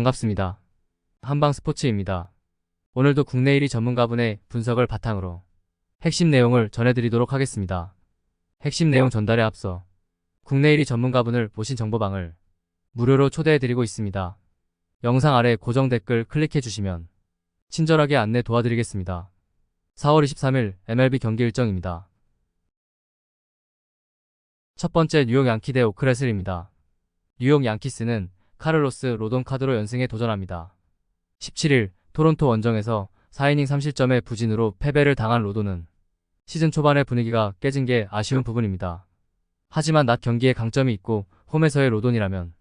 반갑습니다. 한방스포츠입니다. 오늘도 국내 1위 전문가분의 분석을 바탕으로 핵심 내용을 전해드리도록 하겠습니다. 핵심 내용 전달에 앞서 국내 1위 전문가분을 모신 정보방을 무료로 초대해드리고 있습니다. 영상 아래 고정 댓글 클릭해주시면 친절하게 안내 도와드리겠습니다. 4월 23일 MLB 경기 일정입니다. 첫 번째 뉴욕 양키 대 오클랜드입니다. 뉴욕 양키스는 카를로스 로돈 카드로 연승에 도전합니다. 17일 토론토 원정에서 4이닝 3실점의 부진으로 패배를 당한 로돈은 시즌 초반의 분위기가 깨진 게 아쉬운 부분입니다. 하지만 낮 경기에 강점이 있고 홈에서의 로돈이라면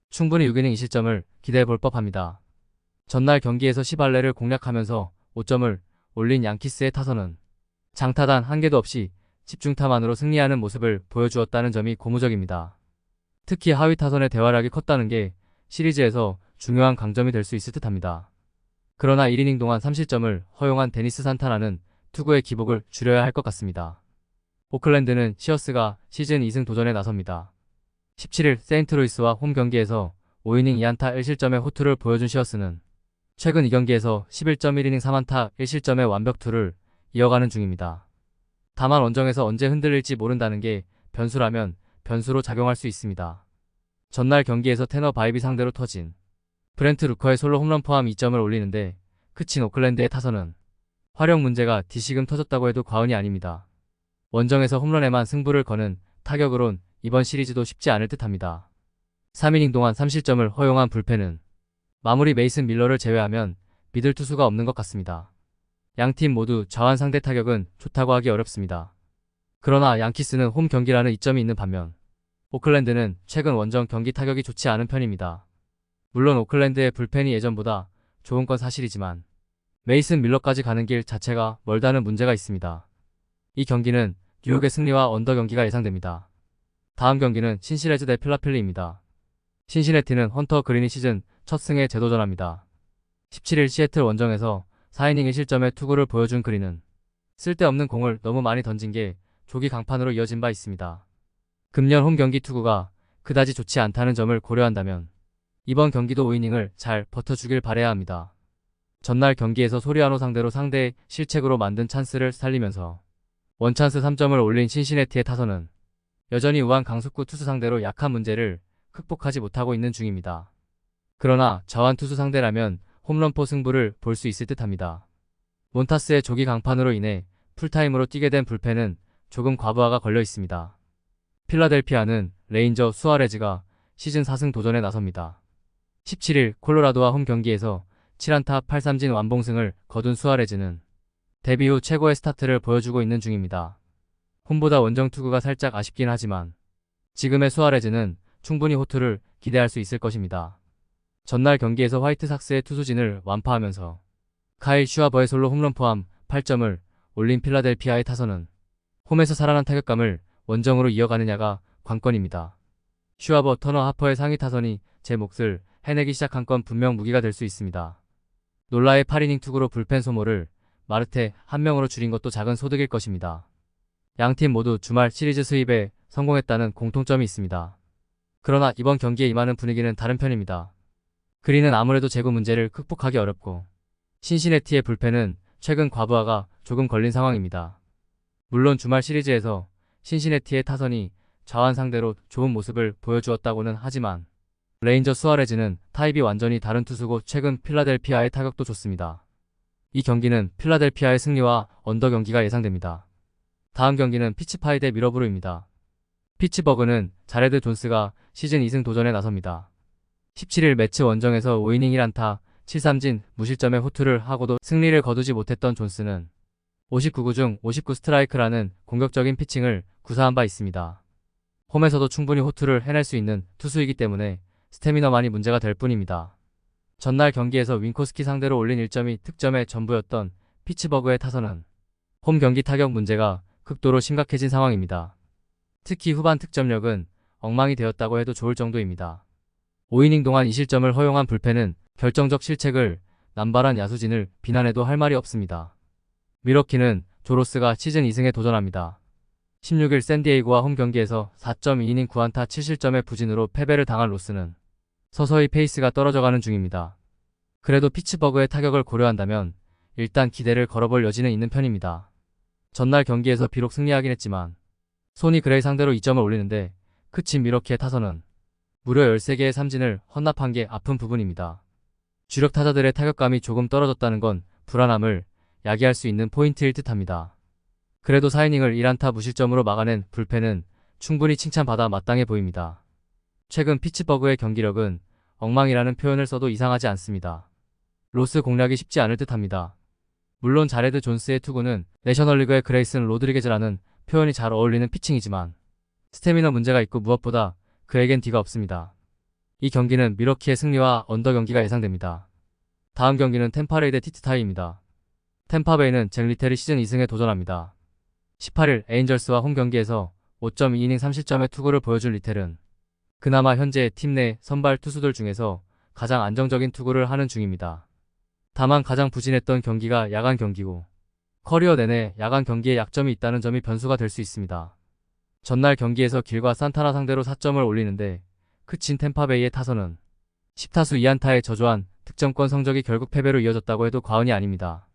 충분히 6이닝 2실점을 기대해볼 법합니다. 전날 경기에서 10할례를 공략하면서 5점을 올린 양키스의 타선은 장타단 한 개도 없이 집중타만으로 승리하는 모습을 보여주었다는 점이 고무적입니다. 특히 하위 타선의 대활약이 컸다는 게 시리즈에서 중요한 강점이 될 수 있을 듯합니다. 그러나 1이닝 동안 3실점을 허용한 데니스 산타나는 투구의 기복을 줄여야 할 것 같습니다. 오클랜드는 시어스가 시즌 2승 도전에 나섭니다. 17일 세인트루이스와 홈 경기에서 5이닝 2안타 1실점의 호투를 보여준 시어스는 최근 2경기에서 11.1이닝 3안타 1실점의 완벽투를 이어가는 중입니다. 다만 원정에서 언제 흔들릴지 모른다는 게 변수라면 변수로 작용할 수 있습니다. 전날 경기에서 테너 바이비 상대로 터진 브렌트 루커의 솔로 홈런 포함 2점을 올리는데 그친 오클랜드의 타선은 화력 문제가 디시금 터졌다고 해도 과언이 아닙니다. 원정에서 홈런에만 승부를 거는 타격으론 이번 시리즈도 쉽지 않을 듯합니다. 3이닝 동안 3실점을 허용한 불펜은 마무리 메이슨 밀러를 제외하면 믿을 투수가 없는 것 같습니다. 양팀 모두 좌완 상대 타격은 좋다고 하기 어렵습니다. 그러나 양키스는 홈 경기라는 이점이 있는 반면 오클랜드는 최근 원정 경기 타격이 좋지 않은 편입니다. 물론 오클랜드의 불펜이 예전보다 좋은 건 사실이지만 메이슨 밀러까지 가는 길 자체가 멀다는 문제가 있습니다. 이 경기는 뉴욕의 승리와 언더 경기가 예상됩니다. 다음 경기는 신시내즈 대 필라델피아입니다. 신시내티는 헌터 그린이 시즌 첫 승에 재도전합니다. 17일 시애틀 원정에서 4이닝 1실점의 투구를 보여준 그린은 쓸데없는 공을 너무 많이 던진 게 조기 강판으로 이어진 바 있습니다. 금년 홈 경기 투구가 그다지 좋지 않다는 점을 고려한다면 이번 경기도 5이닝을 잘 버텨주길 바라야 합니다. 전날 경기에서 소리아노 상대로 상대의 실책으로 만든 찬스를 살리면서 원찬스 3점을 올린 신시내티의 타선은 여전히 우한 강속구 투수 상대로 약한 문제를 극복하지 못하고 있는 중입니다. 그러나 저한 투수 상대라면 홈런포 승부를 볼 수 있을 듯합니다. 몬타스의 조기 강판으로 인해 풀타임으로 뛰게 된 불펜은 조금 과부하가 걸려 있습니다. 필라델피아는 레인저 수아레즈가 시즌 4승 도전에 나섭니다. 17일 콜로라도와 홈 경기에서 7안타 8삼진 완봉승을 거둔 수아레즈는 데뷔 후 최고의 스타트를 보여주고 있는 중입니다. 홈보다 원정 투구가 살짝 아쉽긴 하지만 지금의 수아레즈는 충분히 호투를 기대할 수 있을 것입니다. 전날 경기에서 화이트삭스의 투수진을 완파하면서 카일 슈아버의 솔로 홈런 포함 8점을 올린 필라델피아의 타선은 홈에서 살아난 타격감을 원정으로 이어가느냐가 관건입니다. 슈아버, 터너, 하퍼의 상위 타선이 제 몫을 해내기 시작한 건 분명 무기가 될 수 있습니다. 놀라의 8이닝 투구로 불펜 소모를 마르테 1명으로 줄인 것도 작은 소득일 것입니다. 양팀 모두 주말 시리즈 수입에 성공했다는 공통점이 있습니다. 그러나 이번 경기에 임하는 분위기는 다른 편입니다. 그린은 아무래도 제구 문제를 극복하기 어렵고 신시내티의 불펜은 최근 과부하가 조금 걸린 상황입니다. 물론 주말 시리즈에서 신시내티의 타선이 좌완 상대로 좋은 모습을 보여주었다고는 하지만 레인저 수아레즈는 타입이 완전히 다른 투수고 최근 필라델피아의 타격도 좋습니다. 이 경기는 필라델피아의 승리와 언더 경기가 예상됩니다. 다음 경기는 피츠파이 대 미러브루입니다. 피츠버그는 자레드 존스가 시즌 2승 도전에 나섭니다. 17일 매치 원정에서 5이닝 1안타 7삼진 무실점의 호투를 하고도 승리를 거두지 못했던 존스는 59구 중 59 스트라이크라는 공격적인 피칭을 구사한 바 있습니다. 홈에서도 충분히 호투를 해낼 수 있는 투수이기 때문에 스태미너만이 문제가 될 뿐입니다. 전날 경기에서 윈코스키 상대로 올린 1점이 득점의 전부였던 피츠버그의 타선은 홈 경기 타격 문제가 극도로 심각해진 상황입니다. 특히 후반 득점력은 엉망이 되었다고 해도 좋을 정도입니다. 5이닝 동안 2실점을 허용한 불펜은 결정적 실책을 남발한 야수진을 비난해도 할 말이 없습니다. 미러키는 조로스가 시즌 2승에 도전합니다. 16일 샌디에이고와 홈 경기에서 4.2이닝 9안타 7실점의 부진으로 패배를 당한 로스는 서서히 페이스가 떨어져가는 중입니다. 그래도 피츠버그의 타격을 고려한다면 일단 기대를 걸어볼 여지는 있는 편입니다. 전날 경기에서 비록 승리하긴 했지만 소니 그레이 상대로 2점을 올리는데 그친 미러키의 타선은 무려 13개의 삼진을 헌납한 게 아픈 부분입니다. 주력 타자들의 타격감이 조금 떨어졌다는 건 불안함을 야기할 수 있는 포인트일 듯합니다. 그래도 4이닝을 1안타 무실점으로 막아낸 불펜은 충분히 칭찬받아 마땅해 보입니다. 최근 피츠버그의 경기력은 엉망이라는 표현을 써도 이상하지 않습니다. 로스 공략이 쉽지 않을 듯합니다. 물론 자레드 존스의 투구는 내셔널리그의 그레이슨 로드리게즈라는 표현이 잘 어울리는 피칭이지만 스태미너 문제가 있고 무엇보다 그에겐 뒤가 없습니다. 이 경기는 미러키의 승리와 언더 경기가 예상됩니다. 다음 경기는 템파레이 대 티트타이입니다. 템파베이는 잭 리텔이 시즌 2승에 도전합니다. 18일 에인절스와 홈 경기에서 5.2이닝 3실점의 투구를 보여준 리텔은 그나마 현재 팀 내 선발 투수들 중에서 가장 안정적인 투구를 하는 중입니다. 다만 가장 부진했던 경기가 야간 경기고 커리어 내내 야간 경기에 약점이 있다는 점이 변수가 될 수 있습니다. 전날 경기에서 길과 산타나 상대로 4점을 올리는데 그친 템파베이의 타선은 10타수 2안타에 저조한 득점권 성적이 결국 패배로 이어졌다고 해도 과언이 아닙니다.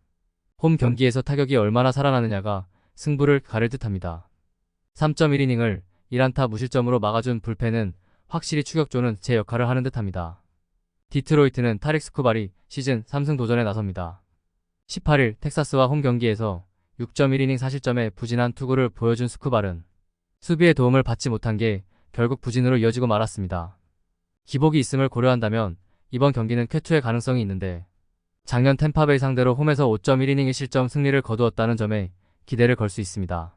홈 경기에서 타격이 얼마나 살아나느냐가 승부를 가릴 듯합니다. 3.1이닝을 1안타 무실점으로 막아준 불펜은 확실히 추격조는 제 역할을 하는 듯합니다. 디트로이트는 타릭 스쿠발이 시즌 3승 도전에 나섭니다. 18일 텍사스와 홈 경기에서 6.1이닝 4실점의 부진한 투구를 보여준 스쿠발은 수비의 도움을 받지 못한 게 결국 부진으로 이어지고 말았습니다. 기복이 있음을 고려한다면 이번 경기는 쾌투의 가능성이 있는데 작년 템파베이 상대로 홈에서 5.1이닝 1실점 승리를 거두었다는 점에 기대를 걸 수 있습니다.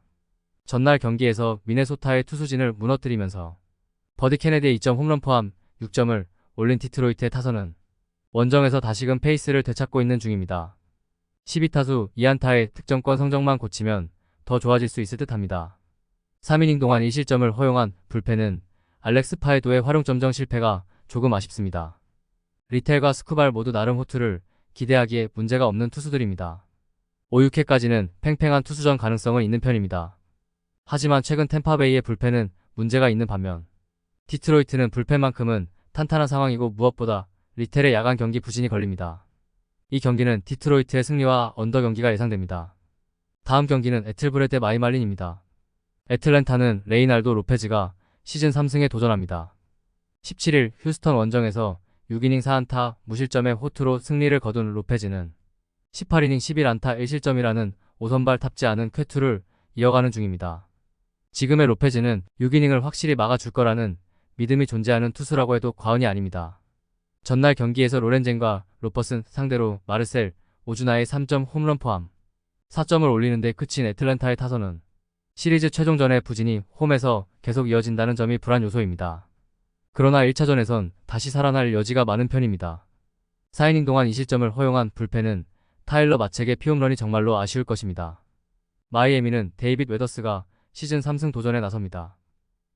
전날 경기에서 미네소타의 투수진을 무너뜨리면서 버디 케네디의 2점 홈런 포함 6점을 올린 디트로이트의 타선은 원정에서 다시금 페이스를 되찾고 있는 중입니다. 12타수 2안타의 득점권 성적만 고치면 더 좋아질 수 있을 듯합니다. 3이닝 동안 1실점을 허용한 불펜은 알렉스 파에도의 활용점정 실패가 조금 아쉽습니다. 리텔과 스쿠발 모두 나름 호투를 기대하기에 문제가 없는 투수들입니다. 5, 6회까지는 팽팽한 투수전 가능성은 있는 편입니다. 하지만 최근 템파베이의 불펜은 문제가 있는 반면 디트로이트는 불펜만큼은 탄탄한 상황이고 무엇보다 리텔의 야간 경기 부진이 걸립니다. 이 경기는 디트로이트의 승리와 언더 경기가 예상됩니다. 다음 경기는 애틀브레 대 마이말린입니다. 애틀랜타는 레이날도 로페즈가 시즌 3승에 도전합니다. 17일 휴스턴 원정에서 6이닝 4안타 무실점의 호투로 승리를 거둔 로페즈는 18이닝 11안타 1실점이라는 5선발 탑지 않은 쾌투를 이어가는 중입니다. 지금의 로페즈는 6이닝을 확실히 막아줄 거라는 믿음이 존재하는 투수라고 해도 과언이 아닙니다. 전날 경기에서 로렌젠과 로퍼슨 상대로 마르셀, 오주나의 3점 홈런 포함 4점을 올리는데 그친 애틀랜타의 타선은 시리즈 최종전의 부진이 홈에서 계속 이어진다는 점이 불안 요소입니다. 그러나 1차전에선 다시 살아날 여지가 많은 편입니다. 4이닝 동안 2실점을 허용한 불펜은 타일러 마첵의 피홈런이 정말로 아쉬울 것입니다. 마이애미는 데이빗 웨더스가 시즌 3승 도전에 나섭니다.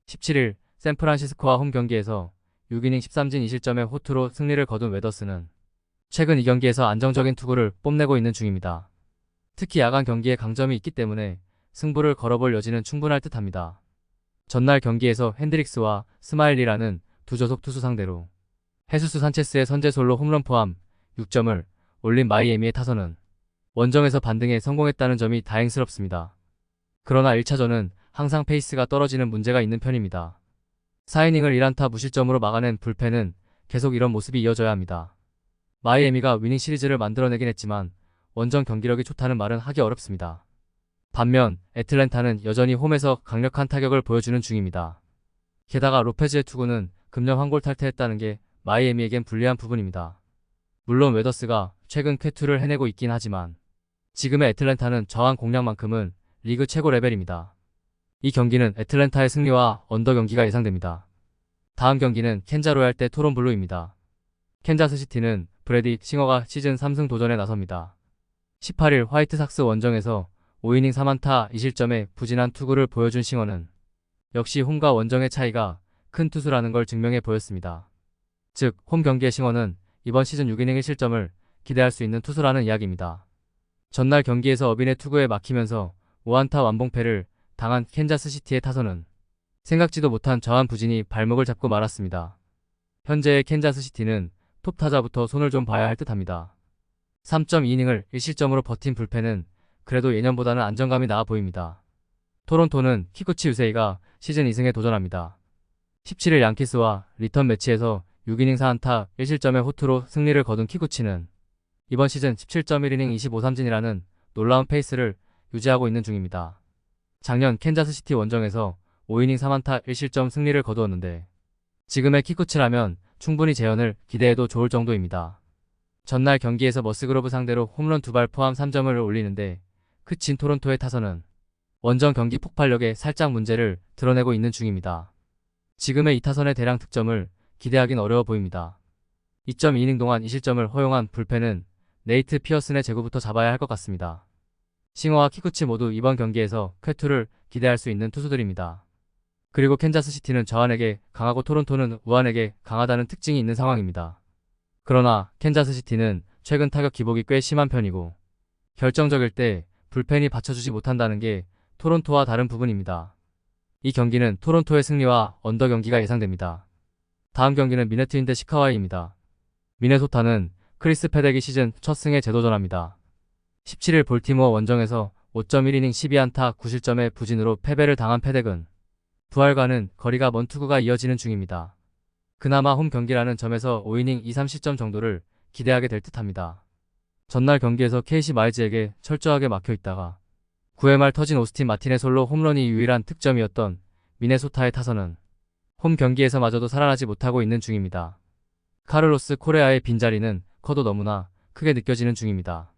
17일 샌프란시스코와 홈 경기에서 6이닝 13진 2실점의 호투로 승리를 거둔 웨더스는 최근 이 경기에서 안정적인 투구를 뽐내고 있는 중입니다. 특히 야간 경기에 강점이 있기 때문에 승부를 걸어볼 여지는 충분할 듯합니다. 전날 경기에서 핸드릭스와 스마일리라는 두 저속 투수 상대로 헤수스 산체스의 선제 솔로 홈런 포함 6점을 올린 마이애미의 타선은 원정에서 반등에 성공했다는 점이 다행스럽습니다. 그러나 1차전은 항상 페이스가 떨어지는 문제가 있는 편입니다. 4이닝을 1안타 무실점으로 막아낸 불펜은 계속 이런 모습이 이어져야 합니다. 마이애미가 위닝 시리즈를 만들어내긴 했지만 원정 경기력이 좋다는 말은 하기 어렵습니다. 반면 애틀랜타는 여전히 홈에서 강력한 타격을 보여주는 중입니다. 게다가 로페즈의 투구는 금년 황골 탈퇴했다는 게 마이애미에겐 불리한 부분입니다. 물론 웨더스가 최근 쾌투를 해내고 있긴 하지만 지금의 애틀랜타는 저항 공략만큼은 리그 최고 레벨입니다. 이 경기는 애틀랜타의 승리와 언더 경기가 예상됩니다. 다음 경기는 켄자 로얄 대 토론 블루입니다. 캔자스시티는 브래디 싱어가 시즌 3승 도전에 나섭니다. 18일 화이트삭스 원정에서 5이닝 3안타 2실점의 부진한 투구를 보여준 싱어는 역시 홈과 원정의 차이가 큰 투수라는 걸 증명해 보였습니다. 즉, 홈 경기의 싱어는 이번 시즌 6이닝 1실점을 기대할 수 있는 투수라는 이야기입니다. 전날 경기에서 어빈의 투구에 막히면서 5안타 완봉패를 당한 캔자스시티의 타선은 생각지도 못한 저한 부진이 발목을 잡고 말았습니다. 현재의 캔자스시티는 톱 타자부터 손을 좀 봐야 할 듯합니다. 3.2이닝을 1실점으로 버틴 불펜은 그래도 예년보다는 안정감이 나아 보입니다. 토론토는 키쿠치 유세이가 시즌 2승에 도전합니다. 17일 양키스와 리턴 매치에서 6이닝 4안타 1실점의 호투로 승리를 거둔 키쿠치는 이번 시즌 17.1이닝 25삼진이라는 놀라운 페이스를 유지하고 있는 중입니다. 작년 캔자스시티 원정에서 5이닝 3안타 1실점 승리를 거두었는데 지금의 키쿠치라면 충분히 재현을 기대해도 좋을 정도입니다. 전날 경기에서 머스그로브 상대로 홈런 2발 포함 3점을 올리는데 그친 토론토의 타선은 원정 경기 폭발력에 살짝 문제를 드러내고 있는 중입니다. 지금의 이 타선의 대량 득점을 기대하긴 어려워 보입니다. 2.2이닝 동안 2실점을 허용한 불펜은 네이트 피어슨의 제구부터 잡아야 할 것 같습니다. 싱어와 키쿠치 모두 이번 경기에서 쾌투를 기대할 수 있는 투수들입니다. 그리고 캔자스시티는 저한에게 강하고 토론토는 우한에게 강하다는 특징이 있는 상황입니다. 그러나 캔자스시티는 최근 타격 기복이 꽤 심한 편이고 결정적일 때 불펜이 받쳐주지 못한다는 게 토론토와 다른 부분입니다. 이 경기는 토론토의 승리와 언더 경기가 예상됩니다. 다음 경기는 미네트윈대 시카와이입니다. 미네소타는 크리스 패덱이 시즌 첫 승에 재도전합니다. 17일 볼티모어 원정에서 5.1이닝 12안타 9실점의 부진으로 패배를 당한 패덱은 부활과는 거리가 먼 투구가 이어지는 중입니다. 그나마 홈 경기라는 점에서 5이닝 2, 3실점 정도를 기대하게 될 듯합니다. 전날 경기에서 KC 마이즈에게 철저하게 막혀있다가 9회 말 터진 오스틴 마틴의 솔로 홈런이 유일한 득점이었던 미네소타의 타선은 홈 경기에서마저도 살아나지 못하고 있는 중입니다. 카를로스 코레아의 빈자리는 커도 너무나 크게 느껴지는 중입니다.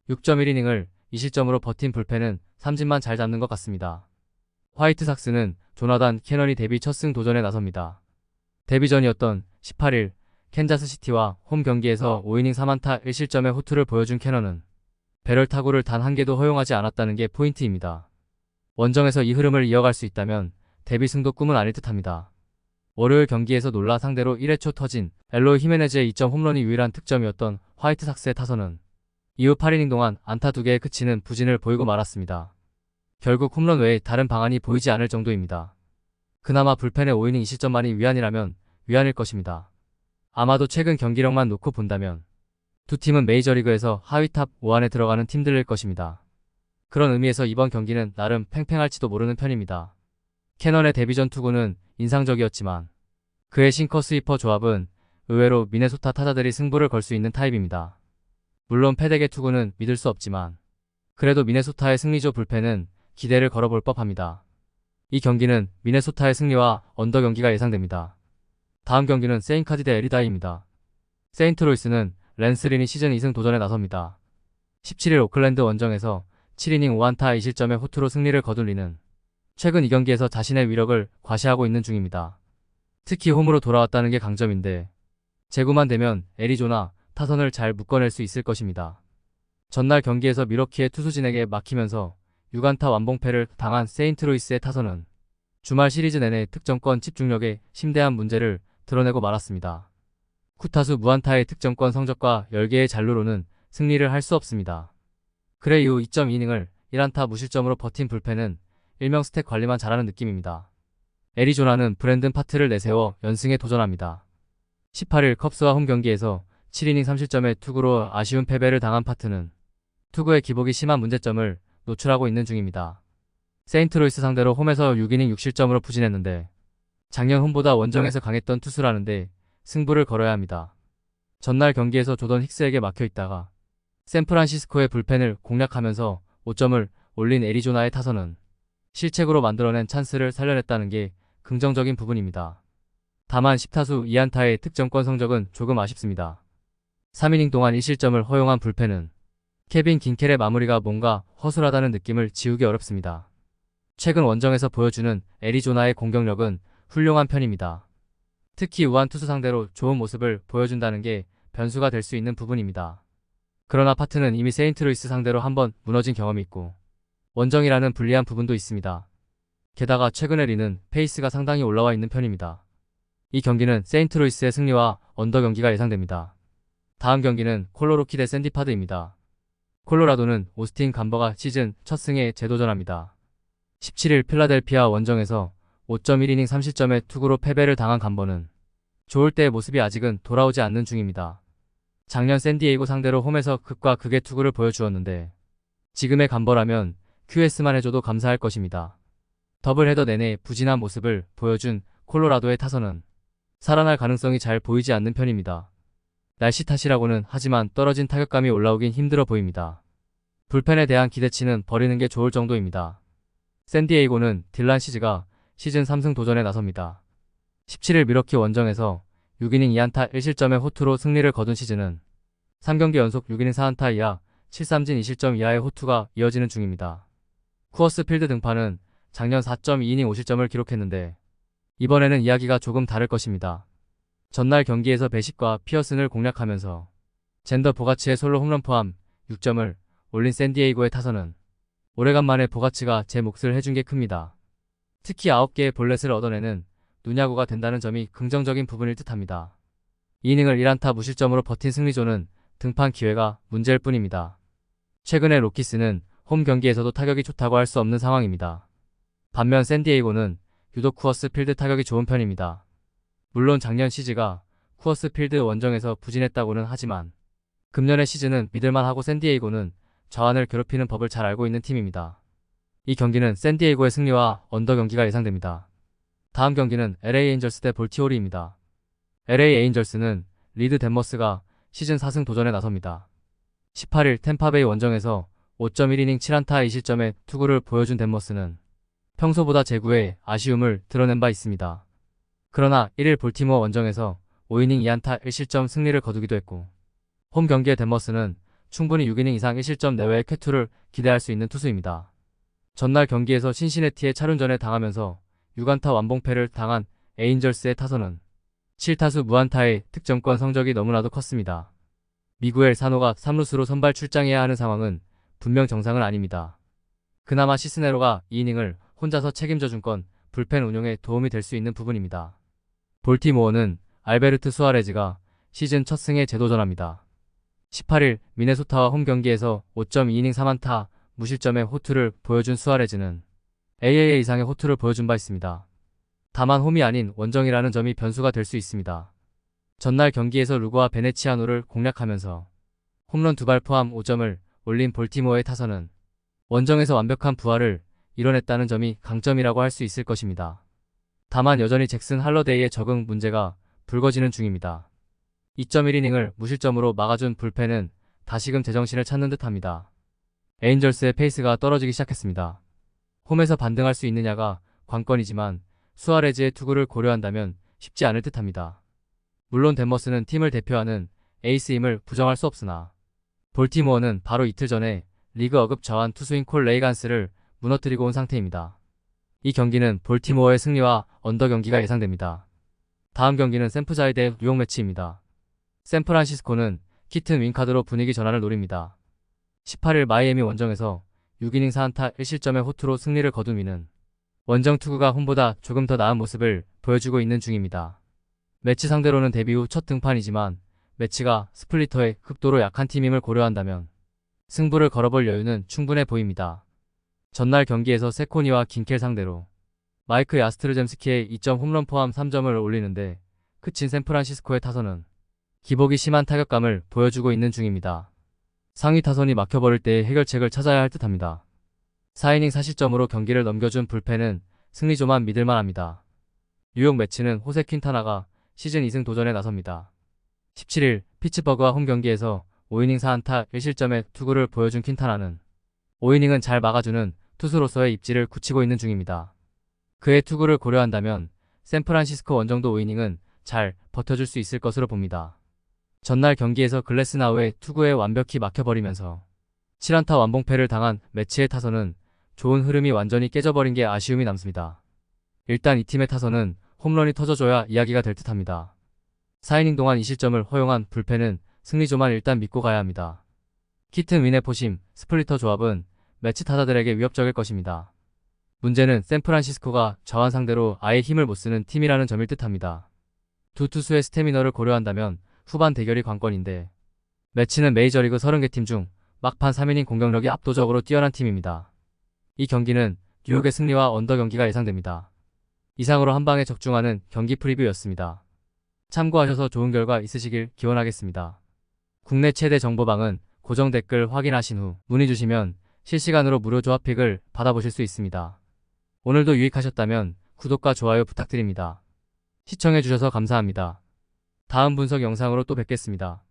6.1이닝을 2실점으로 버틴 불펜은 삼진만 잘 잡는 것 같습니다. 화이트삭스는 조나단 캐넌이 데뷔 첫 승 도전에 나섭니다. 데뷔전이었던 18일 캔자스시티와 홈 경기에서 5이닝 3안타 1실점의 호투를 보여준 캐넌은 배럴 타구를 단 한 개도 허용하지 않았다는 게 포인트입니다. 원정에서 이 흐름을 이어갈 수 있다면 데뷔 승도 꿈은 아닐 듯합니다. 월요일 경기에서 놀라 상대로 1회 초 터진 엘로이 히메네즈의 2점 홈런이 유일한 득점이었던 화이트삭스의 타선은 이후 8이닝 동안 안타 2개에 그치는 부진을 보이고 말았습니다. 결국 홈런 외에 다른 방안이 보이지 않을 정도입니다. 그나마 불펜의 5이닝 2실점만이 위안이라면 위안일 것입니다. 아마도 최근 경기력만 놓고 본다면 두 팀은 메이저리그에서 하위 탑 5 안에 들어가는 팀들일 것입니다. 그런 의미에서 이번 경기는 나름 팽팽할지도 모르는 편입니다. 캐넌의 데뷔전 투구는 인상적이었지만 그의 싱커 스위퍼 조합은 의외로 미네소타 타자들이 승부를 걸 수 있는 타입입니다. 물론 패덱의 투구는 믿을 수 없지만 그래도 미네소타의 승리조 불펜은 기대를 걸어볼 법합니다. 이 경기는 미네소타의 승리와 언더 경기가 예상됩니다. 다음 경기는 세인카디 대 에리다이입니다. 세인트로이스는 랜스 린이 시즌 2승 도전에 나섭니다. 17일 오클랜드 원정에서 7이닝 5안타 2실점의 호투로 승리를 거둔 린은 최근 이 경기에서 자신의 위력을 과시하고 있는 중입니다. 특히 홈으로 돌아왔다는 게 강점인데 제구만 되면 애리조나 타선을 잘 묶어낼 수 있을 것입니다. 전날 경기에서 미러키의 투수진에게 막히면서 6안타 완봉패를 당한 세인트로이스의 타선은 주말 시리즈 내내 득점권 집중력에 심대한 문제를 드러내고 말았습니다. 쿠타수 무안타의 득점권 성적과 10개의 잔루로는 승리를 할 수 없습니다. 그래 이후 2.2이닝을 1안타 무실점으로 버틴 불펜은 일명 스택 관리만 잘하는 느낌입니다. 애리조나는 브랜든 파트를 내세워 연승에 도전합니다. 18일 컵스와 홈 경기에서 7이닝 3실점의 투구로 아쉬운 패배를 당한 파트는 투구의 기복이 심한 문제점을 노출하고 있는 중입니다. 세인트로이스 상대로 홈에서 6이닝 6실점으로 부진했는데 작년 홈보다 원정에서 강했던 투수라는데 승부를 걸어야 합니다. 전날 경기에서 조던 힉스에게 막혀있다가 샌프란시스코의 불펜을 공략하면서 5점을 올린 애리조나의 타선은 실책으로 만들어낸 찬스를 살려냈다는 게 긍정적인 부분입니다. 다만 10타수 2안타의 득점권 성적은 조금 아쉽습니다. 3이닝 동안 1실점을 허용한 불펜은 케빈 긴켈의 마무리가 뭔가 허술하다는 느낌을 지우기 어렵습니다. 최근 원정에서 보여주는 애리조나의 공격력은 훌륭한 편입니다. 특히 우한 투수 상대로 좋은 모습을 보여준다는 게 변수가 될 수 있는 부분입니다. 그러나 파트는 이미 세인트루이스 상대로 한번 무너진 경험이 있고 원정이라는 불리한 부분도 있습니다. 게다가 최근에 리는 페이스가 상당히 올라와 있는 편입니다. 이 경기는 세인트루이스의 승리와 언더 경기가 예상됩니다. 다음 경기는 콜로로키 대 샌디파드입니다. 콜로라도는 오스틴 감버가 시즌 첫 승에 재도전합니다. 17일 필라델피아 원정에서 5.1이닝 3실점의 투구로 패배를 당한 감버는 좋을 때의 모습이 아직은 돌아오지 않는 중입니다. 작년 샌디에이고 상대로 홈에서 극과 극의 투구를 보여주었는데 지금의 감버라면 QS만 해줘도 감사할 것입니다. 더블헤더 내내 부진한 모습을 보여준 콜로라도의 타선은 살아날 가능성이 잘 보이지 않는 편입니다. 날씨 탓이라고는 하지만 떨어진 타격감이 올라오긴 힘들어 보입니다. 불펜에 대한 기대치는 버리는 게 좋을 정도입니다. 샌디에이고는 딜란 시즈가 시즌 3승 도전에 나섭니다. 17일 밀워키 원정에서 6이닝 2안타 1실점의 호투로 승리를 거둔 시즌은 3경기 연속 6이닝 4안타 이하 7삼진 2실점 이하의 호투가 이어지는 중입니다. 쿠어스 필드 등판은 작년 4.2이닝 5실점을 기록했는데 이번에는 이야기가 조금 다를 것입니다. 전날 경기에서 베식과 피어슨을 공략하면서 젠더 보가치의 솔로 홈런 포함 6점을 올린 샌디에이고의 타선은 오래간만에 보가치가 제 몫을 해준 게 큽니다. 특히 9개의 볼넷을 얻어내는 누냐고가 된다는 점이 긍정적인 부분일 듯합니다. 2이닝을 1안타 무실점으로 버틴 승리조는 등판 기회가 문제일 뿐입니다. 최근에 로키스는 홈 경기에서도 타격이 좋다고 할 수 없는 상황입니다. 반면 샌디에이고는 유독 쿠어스 필드 타격이 좋은 편입니다. 물론 작년 시즈가 쿠어스 필드 원정에서 부진했다고는 하지만 금년의 시즌은 믿을만하고 샌디에이고는 좌완을 괴롭히는 법을 잘 알고 있는 팀입니다. 이 경기는 샌디에이고의 승리와 언더 경기가 예상됩니다. 다음 경기는 LA 에인절스 대 볼티오리입니다. LA 에인절스는 리드 댄머스가 시즌 4승 도전에 나섭니다. 18일 템파베이 원정에서 5.1이닝 7안타 2실점의 투구를 보여준 댄머스는 평소보다 제구에 아쉬움을 드러낸 바 있습니다. 그러나 1일 볼티모어 원정에서 5이닝 2안타 1실점 승리를 거두기도 했고 홈 경기의 댄머스는 충분히 6이닝 이상 1실점 내외의 쾌투를 기대할 수 있는 투수입니다. 전날 경기에서 신시내티의 차륜전에 당하면서 6안타 완봉패를 당한 에인절스의 타선은 7타수 무안타의 득점권 성적이 너무나도 컸습니다. 미구엘 사노가 3루수로 선발 출장해야 하는 상황은 분명 정상은 아닙니다. 그나마 시스네로가 2이닝을 혼자서 책임져준 건 불펜 운용에 도움이 될 수 있는 부분입니다. 볼티모어는 알베르트 수아레즈가 시즌 첫 승에 재도전합니다. 18일 미네소타와 홈 경기에서 5.2이닝 3안타 무실점의 호투를 보여준 수아레즈는 AAA 이상의 호투를 보여준 바 있습니다. 다만 홈이 아닌 원정이라는 점이 변수가 될 수 있습니다. 전날 경기에서 루고와 베네치아노를 공략하면서 홈런 2발 포함 5점을 올린 볼티모어의 타선은 원정에서 완벽한 부활을 이뤄냈다는 점이 강점이라고 할 수 있을 것입니다. 다만 여전히 잭슨 할러데이의 적응 문제가 불거지는 중입니다. 2.1이닝을 무실점으로 막아준 불펜은 다시금 제정신을 찾는 듯합니다. 에인절스의 페이스가 떨어지기 시작했습니다. 홈에서 반등할 수 있느냐가 관건이지만 수아레즈의 투구를 고려한다면 쉽지 않을 듯합니다. 물론 댄머스는 팀을 대표하는 에이스임을 부정할 수 없으나 볼티모어는 바로 이틀 전에 리그 어급 좌완 투수인 콜 레이간스를 무너뜨리고 온 상태입니다. 이 경기는 볼티모어의 승리와 언더 경기가 예상됩니다. 다음 경기는 샌프자이 대 뉴욕 매치입니다. 샌프란시스코는 키튼 윈카드로 분위기 전환을 노립니다. 18일 마이애미 원정에서 6이닝 4안타 1실점의 호투로 승리를 거둔 윈은 원정 투구가 홈보다 조금 더 나은 모습을 보여주고 있는 중입니다. 매치 상대로는 데뷔 후 첫 등판이지만 매치가 스플리터의 극도로 약한 팀임을 고려한다면 승부를 걸어볼 여유는 충분해 보입니다. 전날 경기에서 세코니와 긴켈 상대로 마이크 야스트르젬스키의 2점 홈런 포함 3점을 올리는데 그친 샌프란시스코의 타선은 기복이 심한 타격감을 보여주고 있는 중입니다. 상위 타선이 막혀버릴 때의 해결책을 찾아야 할 듯합니다. 4이닝 4실점으로 경기를 넘겨준 불펜은 승리조만 믿을만합니다. 뉴욕 매치는 호세 퀸타나가 시즌 2승 도전에 나섭니다. 17일 피츠버그와 홈 경기에서 5이닝 4안타 1실점의 투구를 보여준 퀸타나는 5이닝은 잘 막아주는 투수로서의 입지를 굳히고 있는 중입니다. 그의 투구를 고려한다면 샌프란시스코 원정도 5이닝은 잘 버텨줄 수 있을 것으로 봅니다. 전날 경기에서 글래스나우의 투구에 완벽히 막혀버리면서 7안타 완봉패를 당한 매치의 타선은 좋은 흐름이 완전히 깨져버린 게 아쉬움이 남습니다. 일단 이 팀의 타선은 홈런이 터져줘야 이야기가 될 듯합니다. 4이닝 동안 2실점을 허용한 불펜은 승리조만 일단 믿고 가야 합니다. 키튼 윈의 포심, 스플리터 조합은 매치 타자들에게 위협적일 것입니다. 문제는 샌프란시스코가 좌완 상대로 아예 힘을 못 쓰는 팀이라는 점일 듯합니다. 두 투수의 스태미너를 고려한다면 후반 대결이 관건인데 매치는 메이저리그 30개 팀 중 막판 3이닝 공격력이 압도적으로 뛰어난 팀입니다. 이 경기는 뉴욕의 승리와 언더 경기가 예상됩니다. 이상으로 한방에 적중하는 경기 프리뷰였습니다. 참고하셔서 좋은 결과 있으시길 기원하겠습니다. 국내 최대 정보방은 고정 댓글 확인하신 후 문의 주시면 실시간으로 무료 조합픽을 받아보실 수 있습니다. 오늘도 유익하셨다면 구독과 좋아요 부탁드립니다. 시청해주셔서 감사합니다. 다음 분석 영상으로 또 뵙겠습니다.